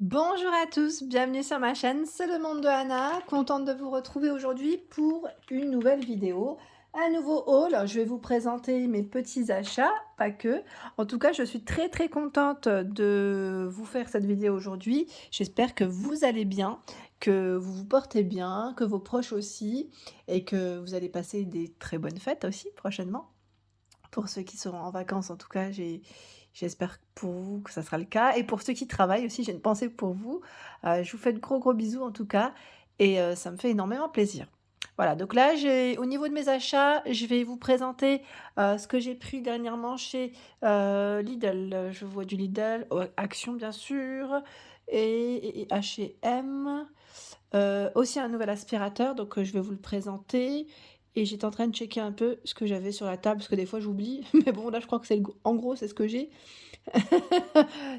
Bonjour à tous, bienvenue sur ma chaîne, c'est le monde de Anna, contente de vous retrouver aujourd'hui pour une nouvelle vidéo, un nouveau haul. Je vais vous présenter mes petits achats, pas que. En tout cas, je suis très contente de vous faire cette vidéo aujourd'hui. J'espère que vous allez bien, que vous vous portez bien, que vos proches aussi, et que vous allez passer des très bonnes fêtes aussi prochainement. Pour ceux qui seront en vacances, en tout cas, j'espère pour vous que ça sera le cas et pour ceux qui travaillent aussi, j'ai une pensée pour vous. Je vous fais de gros bisous en tout cas et ça me fait énormément plaisir. Voilà, donc là, j'ai au niveau de mes achats, je vais vous présenter, ce que j'ai pris dernièrement chez, Lidl. Je vois du Lidl, Action bien sûr et H&M. Aussi un nouvel aspirateur, donc je vais vous le présenter et j'étais en train de checker un peu ce que j'avais sur la table parce que des fois j'oublie, mais bon là je crois que c'est en gros c'est ce que j'ai.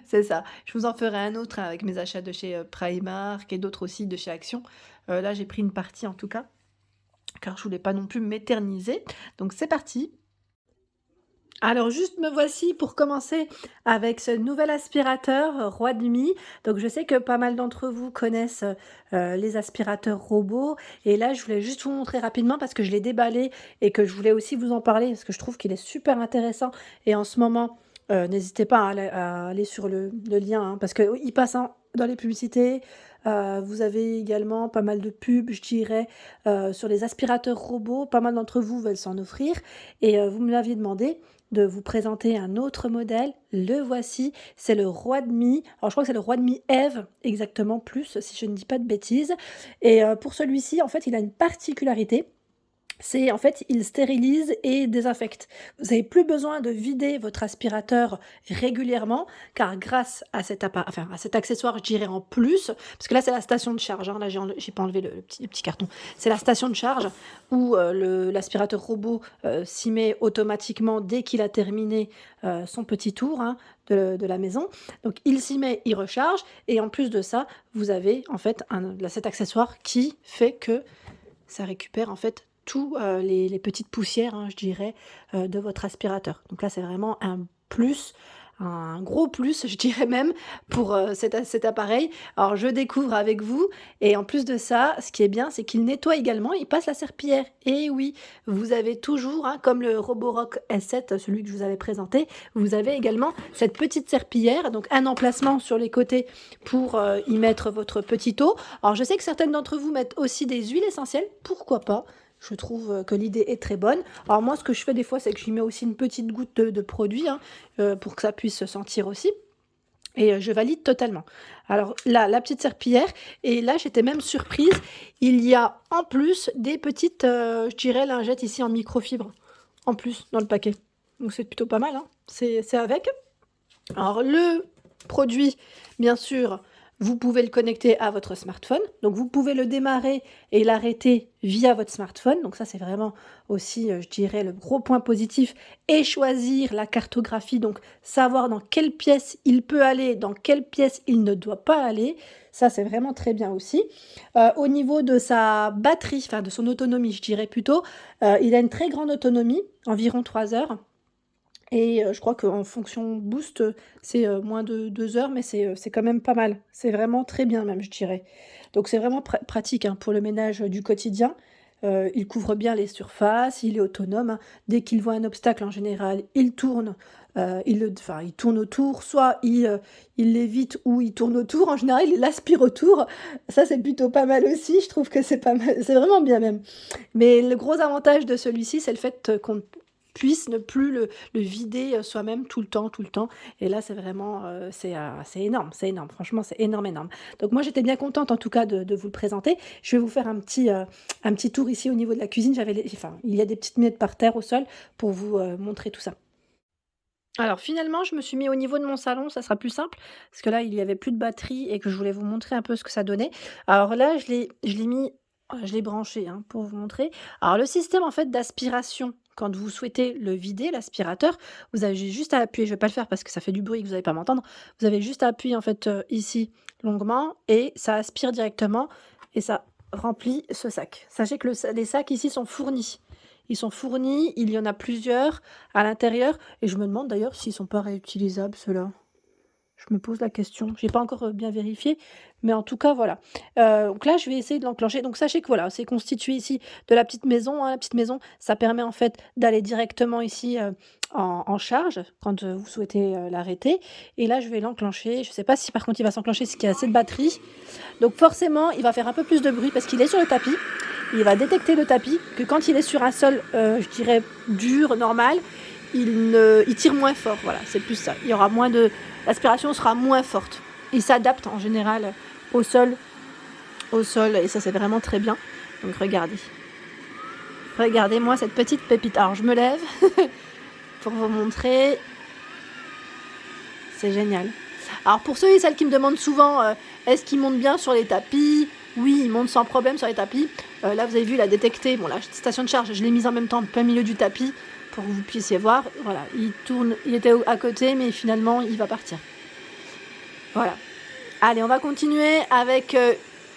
C'est ça. Je vous en ferai un autre, hein, avec mes achats de chez, Primark et d'autres aussi de chez Action. Là j'ai pris une partie en tout cas, car je voulais pas non plus m'éterniser. Donc c'est parti. Alors juste me voici pour commencer avec ce nouvel aspirateur, Roi de Mie. Donc je sais que pas mal d'entre vous connaissent, les aspirateurs robots et là je voulais juste vous montrer rapidement parce que je l'ai déballé et que je voulais aussi vous en parler parce que je trouve qu'il est super intéressant et en ce moment, n'hésitez pas à aller sur le lien, hein, parce qu'il passe dans les publicités. Vous avez également pas mal de pubs, je dirais, sur les aspirateurs robots. Pas mal d'entre vous veulent s'en offrir et vous me l'aviez demandé de vous présenter un autre modèle. Le voici, c'est le Roi de Mie. Alors je crois que c'est le Roi de Mie Eve, exactement plus, si je ne dis pas de bêtises. Et pour celui-ci, en fait, il a une particularité. C'est en fait, il stérilise et désinfecte. Vous n'avez plus besoin de vider votre aspirateur régulièrement, car grâce à à cet accessoire, je dirais en plus, parce que là c'est la station de charge, hein, là j'ai pas enlevé le petit carton, c'est la station de charge où l'aspirateur robot s'y met automatiquement dès qu'il a terminé son petit tour, hein, de la maison. Donc il s'y met, il recharge, et en plus de ça, vous avez en fait cet accessoire qui fait que ça récupère en fait tous, les petites poussières, hein, je dirais, de votre aspirateur. Donc là, c'est vraiment un plus, un gros plus, je dirais même, pour, cet appareil. Alors je découvre avec vous et en plus de ça, ce qui est bien, c'est qu'il nettoie également, il passe la serpillière. Et oui, vous avez toujours, hein, comme le Roborock S7, celui que je vous avais présenté, vous avez également cette petite serpillière, donc un emplacement sur les côtés pour, y mettre votre petit eau. Alors je sais que certaines d'entre vous mettent aussi des huiles essentielles, pourquoi pas? Je trouve que l'idée est très bonne. Alors moi, ce que je fais des fois, c'est que j'y mets aussi une petite goutte de produit, hein, pour que ça puisse se sentir aussi. Et je valide totalement. Alors là, la petite serpillière, et là, j'étais même surprise, il y a en plus des petites, je dirais, lingettes ici en microfibre, en plus, dans le paquet. Donc c'est plutôt pas mal, hein. C'est avec. Alors le produit, bien sûr, vous pouvez le connecter à votre smartphone. Donc vous pouvez le démarrer et l'arrêter via votre smartphone. Donc ça, c'est vraiment aussi, je dirais, le gros point positif. Et choisir la cartographie, donc savoir dans quelle pièce il peut aller, dans quelle pièce il ne doit pas aller. Ça, c'est vraiment très bien aussi. Au niveau de sa batterie, enfin de son autonomie, je dirais plutôt, il a une très grande autonomie, environ 3 heures. Et je crois qu'en fonction boost, c'est, moins de 2 heures, mais c'est quand même pas mal. C'est vraiment très bien même, je dirais. Donc c'est vraiment pratique, hein, pour le ménage, du quotidien. Il couvre bien les surfaces, il est autonome, hein. Dès qu'il voit un obstacle, en général, il tourne, il tourne autour, soit il l'évite ou il tourne autour. En général, il aspire autour. Ça, c'est plutôt pas mal aussi, je trouve que c'est pas mal, c'est vraiment bien même. Mais le gros avantage de celui-ci, c'est le fait, qu'on puisse ne plus le vider, soi-même tout le temps et là, c'est vraiment, c'est énorme, c'est énorme. Franchement, c'est énorme, énorme. Donc moi, j'étais bien contente en tout cas de vous le présenter. Je vais vous faire un petit tour ici au niveau de la cuisine. Il y a des petites miettes par terre au sol pour vous, montrer tout ça. Alors finalement, je me suis mis au niveau de mon salon, ça sera plus simple, parce que là, il y avait plus de batterie et que je voulais vous montrer un peu ce que ça donnait. Alors là, je l'ai branché, hein, pour vous montrer. Alors le système en fait d'aspiration, quand vous souhaitez le vider, l'aspirateur, vous avez juste à appuyer, je vais pas le faire parce que ça fait du bruit que vous n'allez pas m'entendre. Vous avez juste à appuyer en fait, ici longuement et ça aspire directement et ça remplit ce sac. Sachez que les sacs ici sont fournis. Ils sont fournis, il y en a plusieurs à l'intérieur et je me demande d'ailleurs s'ils sont pas réutilisables ceux-là. Je me pose la question. J'ai pas encore, bien vérifié, mais en tout cas, voilà. Donc là, je vais essayer de l'enclencher. Donc sachez que, voilà, c'est constitué ici de la petite maison, hein. La petite maison, ça permet, en fait, d'aller directement ici, en charge quand, vous souhaitez, l'arrêter et là, je vais l'enclencher. Je sais pas si, par contre, il va s'enclencher, s'il y a assez de batterie. Donc forcément, il va faire un peu plus de bruit parce qu'il est sur le tapis. Il va détecter le tapis, que quand il est sur un sol, je dirais dur, normal, il tire moins fort, voilà, c'est plus ça. Il y aura moins de l'aspiration sera moins forte. Il s'adapte en général au sol et ça, c'est vraiment très bien. Donc regardez. Regardez-moi cette petite pépite. Alors je me lève pour vous montrer. C'est génial. Alors pour ceux et celles qui me demandent souvent, est-ce qu'il monte bien sur les tapis? Oui, il monte sans problème sur les tapis. Là, vous avez vu, il a détecté. Bon, la station de charge, je l'ai mise en même temps, en plein milieu du tapis, pour que vous puissiez voir. Voilà, il tourne, il était à côté, mais finalement, il va partir. Voilà. Allez, on va continuer avec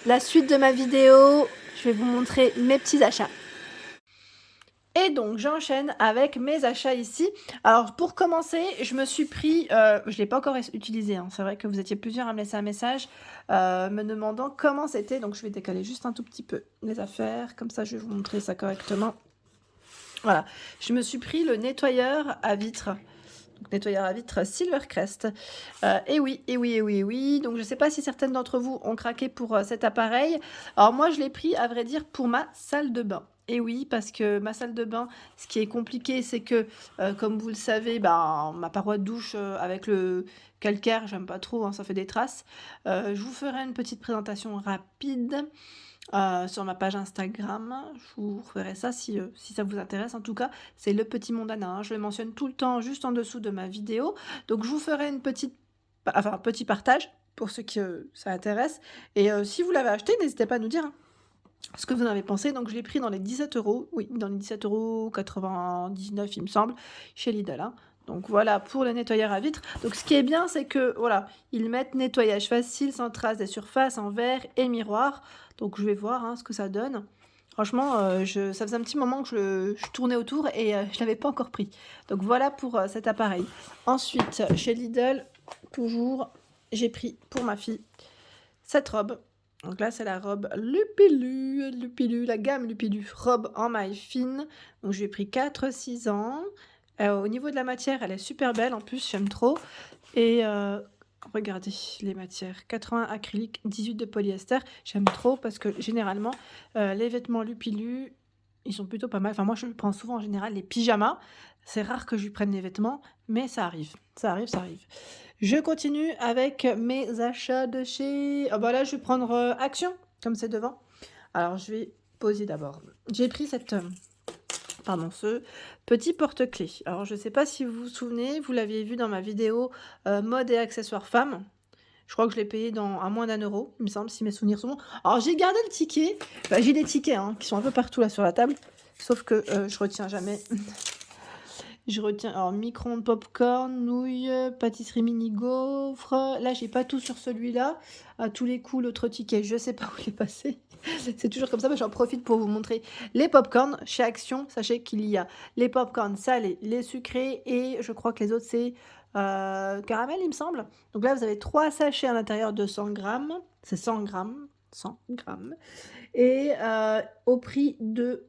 la suite de ma vidéo. Je vais vous montrer mes petits achats. Et donc, j'enchaîne avec mes achats ici. Alors, pour commencer, je me suis pris... je ne l'ai pas encore utilisé, hein. C'est vrai que vous étiez plusieurs à me laisser un message me demandant comment c'était. Donc, je vais décaler juste un tout petit peu les affaires. Comme ça, je vais vous montrer ça correctement. Voilà. Je me suis pris le nettoyeur à vitres. Donc, nettoyeur à vitres Silvercrest. Et oui, et oui, et oui, et oui. Donc, je ne sais pas si certaines d'entre vous ont craqué pour cet appareil. Alors, moi, je l'ai pris, à vrai dire, pour ma salle de bain. Et oui, parce que ma salle de bain, ce qui est compliqué, c'est que, comme vous le savez, ben, ma paroi de douche avec le calcaire, j'aime pas trop, hein, ça fait des traces. Je vous ferai une petite présentation rapide sur ma page Instagram. Je vous ferai ça si ça vous intéresse. En tout cas, c'est Le Petit Monde Anna, hein. Je le mentionne tout le temps juste en dessous de ma vidéo. Donc, je vous ferai un petit partage pour ceux qui ça intéresse. Et si vous l'avez acheté, n'hésitez pas à nous dire, hein, ce que vous en avez pensé. Donc je l'ai pris dans les 17 €, oui, dans les 17,99 €, il me semble, chez Lidl, hein. Donc voilà pour le nettoyeur à vitres. Donc ce qui est bien, c'est que voilà, ils mettent nettoyage facile, sans trace des surfaces, en verre et miroir. Donc je vais voir, hein, ce que ça donne. Franchement, ça faisait un petit moment que je tournais autour et je ne l'avais pas encore pris. Donc voilà pour cet appareil. Ensuite, chez Lidl, toujours, j'ai pris pour ma fille cette robe. Donc là, c'est la robe Lupilu, la gamme Lupilu, robe en maille fine. Donc je lui ai pris 4-6 ans. Au niveau de la matière, elle est super belle, en plus, j'aime trop. Et regardez les matières, 80 acrylique, 18 de polyester. J'aime trop parce que généralement, les vêtements Lupilu, ils sont plutôt pas mal. Enfin, moi, je prends souvent en général les pyjamas. C'est rare que je lui prenne les vêtements, mais ça arrive. Ça arrive, ça arrive. Je continue avec mes achats de chez... Ah bah là, je vais prendre Action, comme c'est devant. Alors, je vais poser d'abord. J'ai pris ce petit porte-clés. Alors, je ne sais pas si vous vous souvenez, vous l'aviez vu dans ma vidéo mode et accessoires femmes. Je crois que je l'ai payé à moins d'1 €, il me semble, si mes souvenirs sont bons. Alors, j'ai gardé le ticket. Bah, j'ai des tickets, hein, qui sont un peu partout là sur la table. Sauf que je retiens jamais. Je retiens alors micro-ondes popcorn, nouilles, pâtisserie mini gaufre. Là, j'ai pas tout sur celui-là. À tous les coups, l'autre ticket, je sais pas où il est passé. C'est toujours comme ça, mais j'en profite pour vous montrer les popcorn chez Action. Sachez qu'il y a les popcorn salés, les sucrés et je crois que les autres c'est caramel, il me semble. Donc là, vous avez 3 sachets à l'intérieur de 100 grammes. C'est 100 grammes. 100 grammes. Et au prix de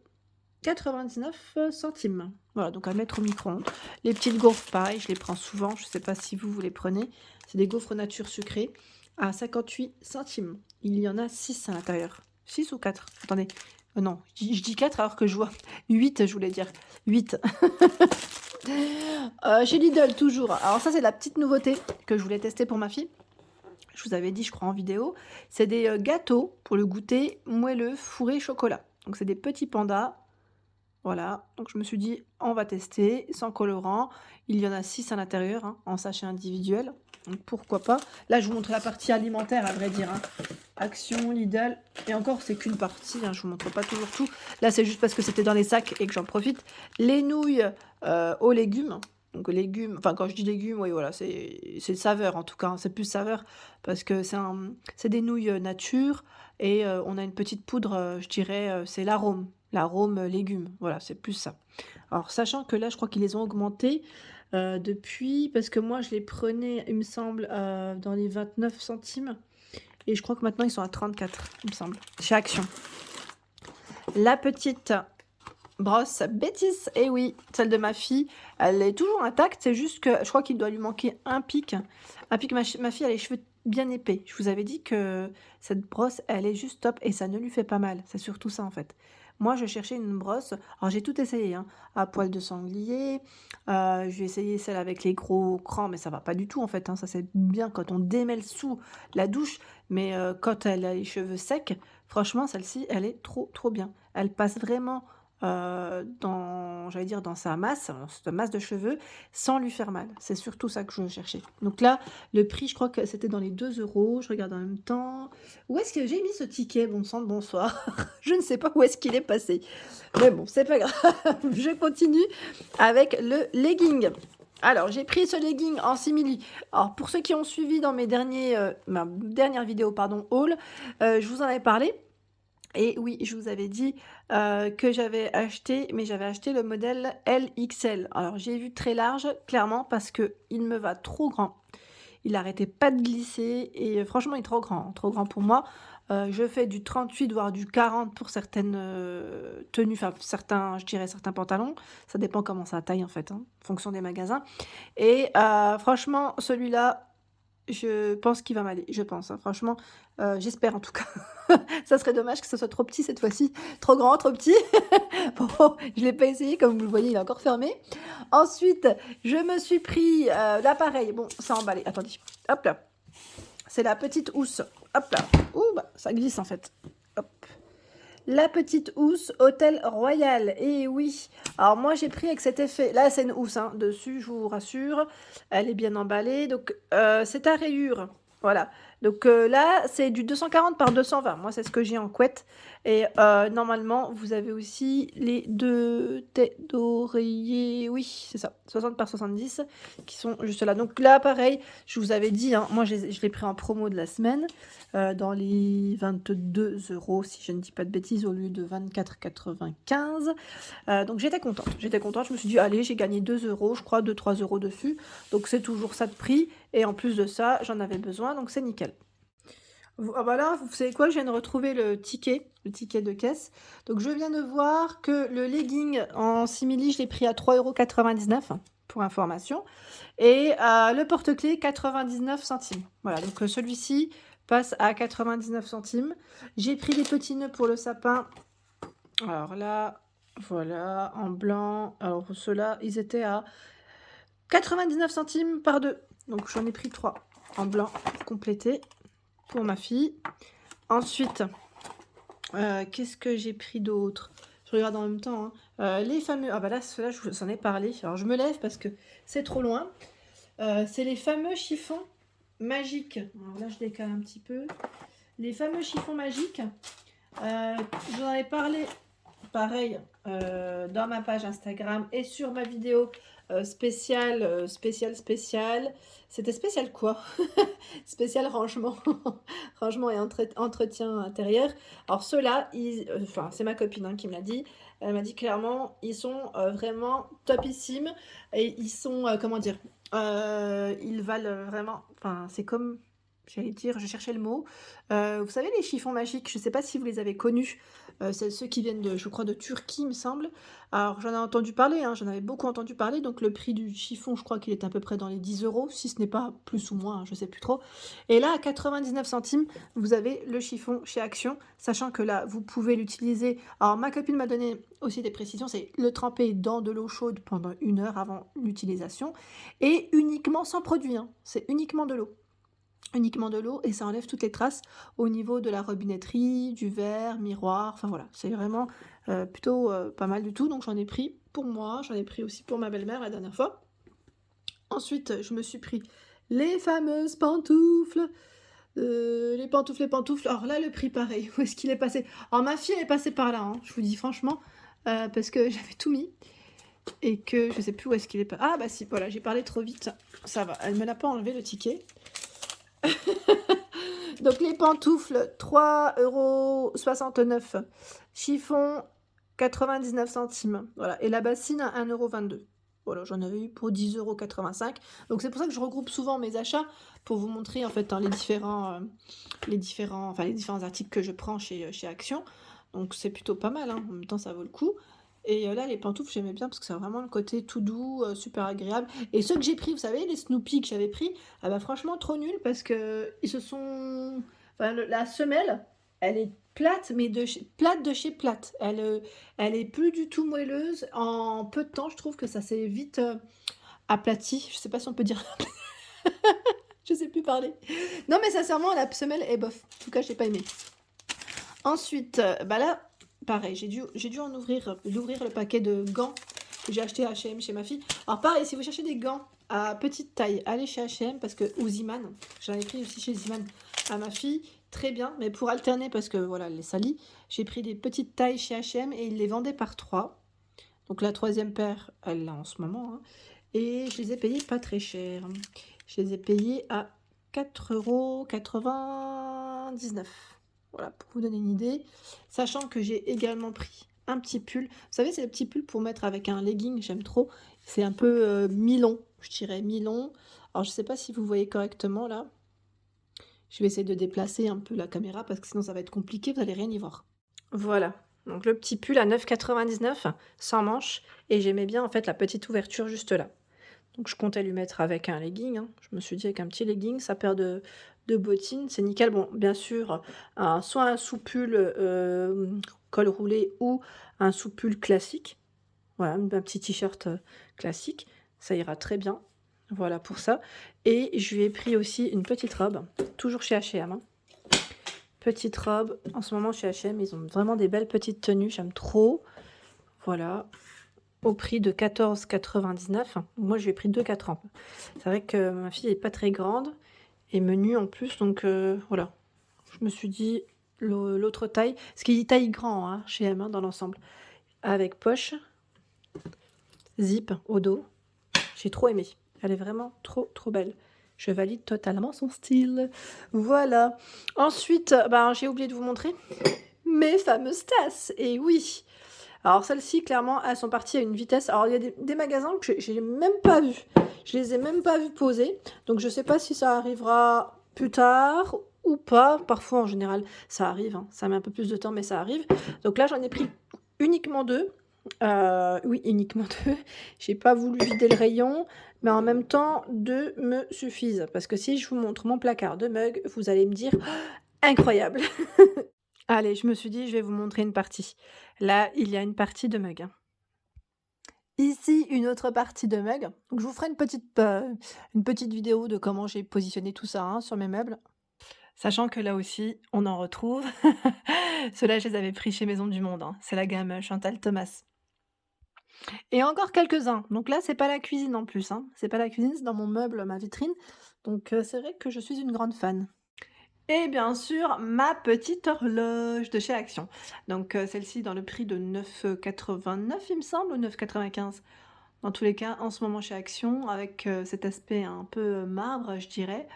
99 centimes. Voilà, donc à mettre au micro-ondes. Les petites gaufres, pareil, je les prends souvent. Je ne sais pas si vous les prenez. C'est des gaufres nature sucrées à 58 centimes. Il y en a 6 à l'intérieur. 6 ou 4? Attendez. Non, je dis 4 alors que je vois 8, je voulais dire. 8. Chez Lidl, toujours. Alors ça, c'est la petite nouveauté que je voulais tester pour ma fille. Je vous avais dit, je crois, en vidéo. C'est des gâteaux pour le goûter moelleux, fourré chocolat. Donc c'est des petits pandas. Voilà, donc je me suis dit, on va tester, sans colorant. Il y en a 6 à l'intérieur, hein, en sachet individuel. Donc pourquoi pas. Là, je vous montre la partie alimentaire, à vrai dire, hein. Action, Lidl. Et encore, c'est qu'une partie, hein, je vous montre pas toujours tout. Là, c'est juste parce que c'était dans les sacs et que j'en profite. Les nouilles aux légumes. Donc légumes, enfin quand je dis légumes, oui voilà, c'est saveur en tout cas, hein, c'est plus saveur parce que c'est des nouilles nature et on a une petite poudre, je dirais, c'est l'arôme légumes, voilà, c'est plus ça. Alors sachant que là, je crois qu'ils les ont augmentés, depuis, parce que moi je les prenais, il me semble, dans les 29 centimes. Et je crois que maintenant ils sont à 34, il me semble, chez Action. La petite brosse Bétis, et oui, celle de ma fille, elle est toujours intacte, c'est juste que je crois qu'il doit lui manquer un pic. Un pic, ma fille a les cheveux bien épais. Je vous avais dit que cette brosse, elle est juste top et ça ne lui fait pas mal. C'est surtout ça en fait. Moi, je cherchais une brosse, alors j'ai tout essayé, hein, à poil de sanglier, j'ai essayé celle avec les gros crans, mais ça va pas du tout en fait, hein, ça c'est bien quand on démêle sous la douche, mais quand elle a les cheveux secs, franchement, celle-ci, elle est trop bien. Elle passe vraiment j'allais dire dans sa masse de cheveux, sans lui faire mal. C'est surtout ça que je cherchais. Donc là, le prix, je crois que c'était dans les 2 euros. Je regarde en même temps. Où est-ce que j'ai mis ce ticket? Bon sang de bonsoir. Je ne sais pas où est-ce qu'il est passé. Mais bon, c'est pas grave. Je continue avec le legging. Alors, j'ai pris ce legging en simili. Alors, pour ceux qui ont suivi dans ma dernière vidéo, pardon, haul, je vous en avais parlé. Et oui, je vous avais dit que j'avais acheté, mais j'avais acheté le modèle LXL. Alors j'ai vu très large, clairement, parce que il me va trop grand. Il n'arrêtait pas de glisser et franchement, il est trop grand pour moi. Je fais du 38, voire du 40 pour certaines tenues, enfin je dirais certains pantalons. Ça dépend comment ça taille en fait, hein, en fonction des magasins. Et franchement, celui-là, je pense qu'il va m'aller, je pense, hein, franchement, j'espère en tout cas. Ça serait dommage que ce soit trop petit cette fois-ci, trop grand, trop petit. Bon, je l'ai pas essayé, comme vous le voyez, il est encore fermé. Ensuite, je me suis pris l'appareil. Bon, c'est emballé, attendez, hop là. C'est la petite housse, hop là. Ouh, bah, ça glisse en fait. Hop. La petite housse Hôtel Royal. Et oui, alors moi j'ai pris avec cet effet. Là c'est une housse, hein, dessus, je vous rassure. Elle est bien emballée. Donc c'est à rayures. Voilà. Donc là c'est du 240 par 220. Moi c'est ce que j'ai en couette. Et normalement vous avez aussi les deux têtes d'oreiller. Oui, c'est ça. 60 par 70 qui sont juste là. Donc là pareil, je vous avais dit, hein, moi je l'ai pris en promo de la semaine. Dans les 22 euros, si je ne dis pas de bêtises, au lieu de 24,95. Donc j'étais contente. Je me suis dit, allez, j'ai gagné 2 euros, je crois, 2-3 euros dessus. Donc c'est toujours ça de prix. Et en plus de ça, j'en avais besoin, donc c'est nickel. Voilà, vous savez quoi, je viens de retrouver le ticket de caisse. Donc je viens de voir que le legging en simili, je l'ai pris à 3,99 € pour information. Et le porte-clés, 99 centimes. Voilà, donc celui-ci passe à 99 centimes. J'ai pris des petits nœuds pour le sapin. Alors là, voilà, en blanc. Alors ceux-là, ils étaient à 99 centimes par deux. Donc j'en ai pris 3 en blanc pour compléter pour ma fille. Ensuite, qu'est-ce que j'ai pris d'autre? Je regarde en même temps, hein. Les fameux... Ah bah là, ceux-là, je vous en ai parlé. Alors je me lève parce que c'est trop loin. C'est les fameux chiffons magiques. Alors là, je décale un petit peu. Les fameux chiffons magiques. Je vous en ai parlé, pareil, dans ma page Instagram et sur ma vidéo spéciale. C'était spécial quoi? Spécial rangement. Rangement et entretien intérieur. Alors ceux-là, enfin, c'est ma copine, hein, qui me l'a dit. Elle m'a dit clairement, ils sont vraiment topissimes. Et ils sont, comment dire, ils valent vraiment... Enfin, c'est comme... J'allais dire, je cherchais le mot. Vous savez, les chiffons magiques, je ne sais pas si vous les avez connus. C'est ceux qui viennent je crois, de Turquie, il me semble. Alors, j'en ai entendu parler, hein, j'en avais beaucoup entendu parler. Donc, le prix du chiffon, je crois qu'il est à peu près dans les 10 euros, si ce n'est pas plus ou moins, hein, je ne sais plus trop. Et là, à 99 centimes, vous avez le chiffon chez Action, sachant que là, vous pouvez l'utiliser. Alors, ma copine m'a donné aussi des précisions, c'est le tremper dans de l'eau chaude pendant 1 heure avant l'utilisation. Et uniquement sans produit, hein, c'est uniquement de l'eau. Uniquement de l'eau et ça enlève toutes les traces au niveau de la robinetterie, du verre, miroir, enfin voilà, c'est vraiment plutôt pas mal du tout. Donc j'en ai pris pour moi, j'en ai pris aussi pour ma belle-mère la dernière fois. Ensuite, je me suis pris les fameuses pantoufles. Les pantoufles. Alors là, le prix pareil, où est-ce qu'il est passé? Alors ma fille elle est passée par là, hein, je vous dis franchement, parce que j'avais tout mis et que je sais plus où est-ce qu'il est passé. Ah bah si, voilà, j'ai parlé trop vite, ça va, elle me l'a pas enlevé le ticket. Donc les pantoufles 3,69 €, chiffon 99 centimes, voilà, et la bassine à 1,22 €. Voilà, j'en avais eu pour 10,85 €. Donc c'est pour ça que je regroupe souvent mes achats pour vous montrer en fait, hein, les différents articles que je prends chez Action. Donc c'est plutôt pas mal, hein, en même temps ça vaut le coup. Et là les pantoufles j'aimais bien parce que c'est vraiment le côté tout doux, super agréable. Et ceux que j'ai pris, vous savez les Snoopy que j'avais pris, ah bah franchement trop nuls parce qu'ils se sont enfin la semelle, elle est plate, mais plate de chez plate. Elle est plus du tout moelleuse. En peu de temps, je trouve que ça s'est vite, aplati. Je sais pas si on peut dire je sais plus parler. Non, mais sincèrement, la semelle est bof. En tout cas, j'ai pas aimé. Ensuite, bah là, pareil, j'ai dû ouvrir le paquet de gants que j'ai acheté à H&M chez ma fille. Alors pareil, si vous cherchez des gants à petite taille, allez chez H&M parce que ou Ziman, j'en ai pris aussi chez Ziman à ma fille, très bien, mais pour alterner parce que voilà, elle les salit, j'ai pris des petites tailles chez H&M et ils les vendaient par 3. Donc la troisième paire, elle l'a en ce moment, hein, et je les ai payés pas très cher. Je les ai payés à 4,99 €. Voilà, pour vous donner une idée. Sachant que j'ai également pris un petit pull. Vous savez, c'est le petit pull pour mettre avec un legging, j'aime trop. C'est un peu mi-long, je dirais mi-long. Alors, je sais pas si vous voyez correctement là. Je vais essayer de déplacer un peu la caméra parce que sinon ça va être compliqué, vous allez rien y voir. Voilà, donc le petit pull à 9,99 € sans manches et j'aimais bien en fait la petite ouverture juste là. Donc je comptais lui mettre avec un legging, hein. Je me suis dit avec un petit legging, sa paire de bottines, c'est nickel. Bon, bien sûr, soit un sous-pull col roulé ou un sous-pull classique. Voilà, un petit t-shirt classique, ça ira très bien. Voilà pour ça. Et je lui ai pris aussi une petite robe, toujours chez H&M, hein. Petite robe, en ce moment chez H&M, ils ont vraiment des belles petites tenues, j'aime trop. Voilà, au prix de 14,99 €. Moi, je lui ai pris 2,4 ans. C'est vrai que ma fille est pas très grande et menue en plus, donc voilà. Je me suis dit l'autre taille, ce qui est taille grand hein, chez M, hein, dans l'ensemble, avec poche, zip au dos. J'ai trop aimé. Elle est vraiment trop, trop belle. Je valide totalement son style. Voilà. Ensuite, ben, j'ai oublié de vous montrer mes fameuses tasses. Et oui. Alors celles-ci, clairement, elles sont parties à une vitesse. Alors il y a des magasins que je n'ai même pas vus. Je les ai même pas vus poser. Donc je sais pas si ça arrivera plus tard ou pas. Parfois, en général, ça arrive, hein. Ça met un peu plus de temps, mais ça arrive. Donc là, j'en ai pris uniquement 2. Oui, uniquement 2. J'ai pas voulu vider le rayon, mais en même temps, 2 me suffisent. Parce que si je vous montre mon placard de mugs, vous allez me dire incroyable. Allez, je me suis dit, je vais vous montrer une partie. Là, il y a une partie de mug, hein. Ici, une autre partie de mug. Donc, je vous ferai une petite vidéo de comment j'ai positionné tout ça hein, sur mes meubles. Sachant que là aussi, on en retrouve. Ceux-là, je les avais pris chez Maison du Monde, hein. C'est la gamme Chantal Thomas. Et encore quelques-uns. Donc là, c'est pas la cuisine en plus, hein. C'est pas la cuisine, c'est dans mon meuble, ma vitrine. Donc c'est vrai que je suis une grande fan. Et bien sûr, ma petite horloge de chez Action. Donc celle-ci dans le prix de 9,89 il me semble, ou 9,95. Dans tous les cas, en ce moment chez Action, avec cet aspect un peu marbre, je dirais.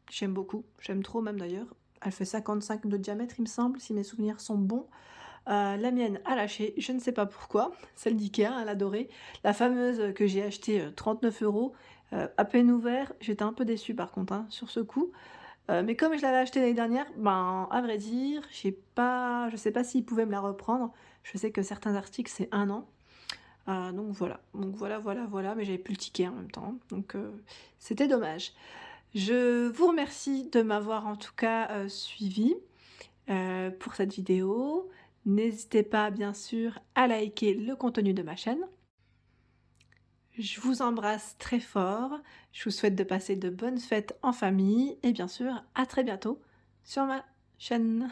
J'aime beaucoup, j'aime trop même d'ailleurs. Elle fait 55 de diamètre, il me semble, si mes souvenirs sont bons. La mienne a lâché, je ne sais pas pourquoi. Celle d'Ikea, elle adorait. La fameuse que j'ai achetée 39 €, à peine ouvert. J'étais un peu déçue par contre, hein, sur ce coup. Mais comme je l'avais achetée l'année dernière, ben, à vrai dire, je sais pas s'ils pouvaient me la reprendre. Je sais que certains articles, c'est 1 an. Donc voilà. Donc voilà, mais j'avais plus le ticket en même temps. Donc c'était dommage. Je vous remercie de m'avoir en tout cas suivi pour cette vidéo. N'hésitez pas bien sûr à liker le contenu de ma chaîne. Je vous embrasse très fort, je vous souhaite de passer de bonnes fêtes en famille et bien sûr à très bientôt sur ma chaîne.